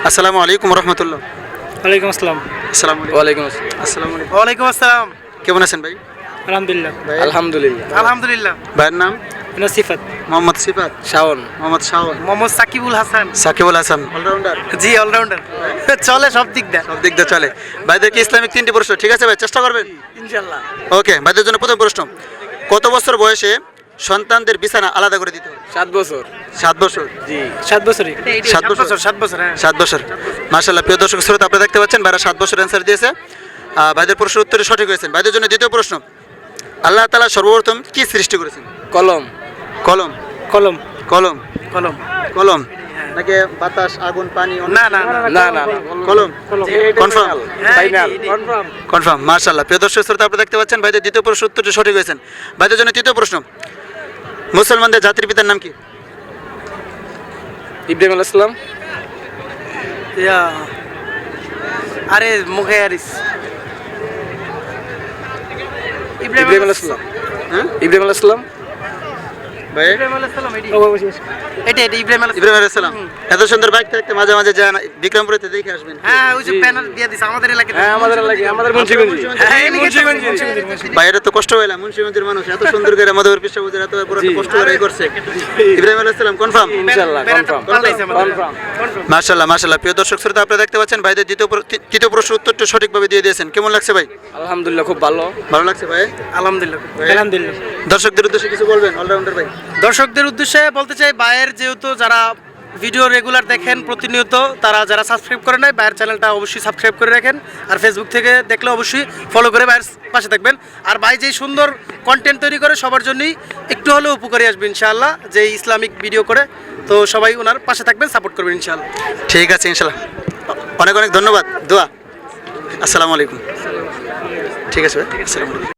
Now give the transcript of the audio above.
আসসালামু আলাইকুম রহমতুল্লাহ। ওয়ালাইকুম আসসালাম। আসসালামু আলাইকুম। ওয়ালাইকুম আসসালাম। আসসালামু আলাইকুম। ওয়ালাইকুম আসসালাম। কেমন আছেন ভাই? আলহামদুলিল্লাহ। আলহামদুলিল্লাহ। আলহামদুলিল্লাহ। ভাইয়ের নাম? সিফাত। মোহাম্মদ সিফাত। শাওন। মোহাম্মদ শাওন। মোহাম্মদ সাকিবুল হাসান। সাকিবুল হাসান। অলরাউন্ডার। জি অলরাউন্ডার। চলে সব দিক দিয়ে। সব দিক দিয়ে চলে। ভাইদেরকে ইসলামিক 3টি প্রশ্ন, ঠিক আছে ভাই? চেষ্টা করবেন ইনশাআল্লাহ। ওকে। ভাইদের জন্য প্রথম প্রশ্ন, কত বছর বয়সে সন্তানদের বিছানা আলাদা করে দিতে হবে? 7 বছর। 7 বছর। জি। 7 বছরই। 7 বছর। 7 বছর হ্যাঁ। 7 বছর। মাশাআল্লাহ, প্রিয় দর্শক শ্রোতা, আপনারা দেখতে পাচ্ছেন ভাইরা 7 বছর অ্যান্সার দিয়েছে। ভাইদের প্রশ্নের উত্তরে সঠিক হয়েছেন। ভাইদের জন্য দ্বিতীয় প্রশ্ন, আল্লাহ তাআলা সর্বপ্রথম কি সৃষ্টি করেছেন? কলম। কলম। কলম। কলম। কলম। কলম নাকি বাতাস, আগুন, পানি? না না না না না। কলম। কনফার্ম? ফাইনাল। কনফার্ম। মাশাআল্লাহ, প্রিয় দর্শক শ্রোতা, আপনারা দেখতে পাচ্ছেন ভাইদের দ্বিতীয় প্রশ্নের উত্তরটি সঠিক হয়েছেন। ভাইদের জন্য তৃতীয় প্রশ্ন, মুসলমানদের জাতির পিতার নাম কি? ইব্রাহিম আলাইহিস সালাম। ইয়া আরে মুখে আরিস। ইব্রাহিম আলাইহিস সালাম। হ্যাঁ ইব্রাহিম আলাইহিস সালাম। ভাই, ইব্রাহিম আলাইহিস সালাম এটা ইব্রাহিম আলাইহিস ইব্রাহিম আলাইহিস সালাম। এত সুন্দর বাইক থাকতে মাঝে মাঝে যান বিক্রমপুরেতে দেখে আসবেন। হ্যাঁ ওই যে ব্যানার দিয়ে দিছে আমাদের এলাকাতে। হ্যাঁ আমাদের লাগে, আমাদের মুন্সিগঞ্জ। হ্যাঁ মুন্সিগঞ্জ। ভাই, এটা তো কষ্ট হইলাম, মুন্সিগঞ্জের মানুষ এত সুন্দর করে মাধবের পৃষ্ঠপোষের এত বড় একটা কষ্ট করে করছে। ইব্রাহিম আলাইহিস সালাম কনফার্ম? ইনশাআল্লাহ কনফার্ম। কনফার্ম। মাশাআল্লাহ, মাশাআল্লাহ, প্রিয় দর্শক শ্রোতা, আপনারা দেখতে পাচ্ছেন ভাইদের তৃতীয় প্রশ্নের উত্তরটি সঠিকভাবে দিয়ে দিয়েছেন। কেমন লাগছে ভাই? আলহামদুলিল্লাহ খুব ভালো। ভালো লাগছে ভাই? আলহামদুলিল্লাহ। আলহামদুলিল্লাহ। দর্শকদের উদ্দেশ্যে কিছু বলবেন অলরাউন্ডার ভাই? দর্শকদের উদ্দেশ্যে বলতে চাই, ভাইয়ের যেহেতু যারা ভিডিও রেগুলার দেখেন প্রতিনিয়ত, তারা যারা সাবস্ক্রাইব করে নাই, ভাইয়ের চ্যানেলটা অবশ্যই সাবস্ক্রাইব করে রাখেন। আর ফেসবুক থেকে দেখলে অবশ্যই ফলো করে ভাইয়ের পাশে থাকবেন। আর ভাই যেই সুন্দর কন্টেন্ট তৈরি করে সবার জন্যই একটু হলেও উপকারী আসবে ইনশাআল্লাহ, যে ইসলামিক ভিডিও করে। তো সবাই ওনার পাশে থাকবেন, সাপোর্ট করবেন ইনশাআল্লাহ। ঠিক আছে, ইনশাআল্লাহ। অনেক অনেক ধন্যবাদ। দোয়া। আসসালামু আলাইকুম। ঠিক আছে ভাই, আসসালামু আলাইকুম।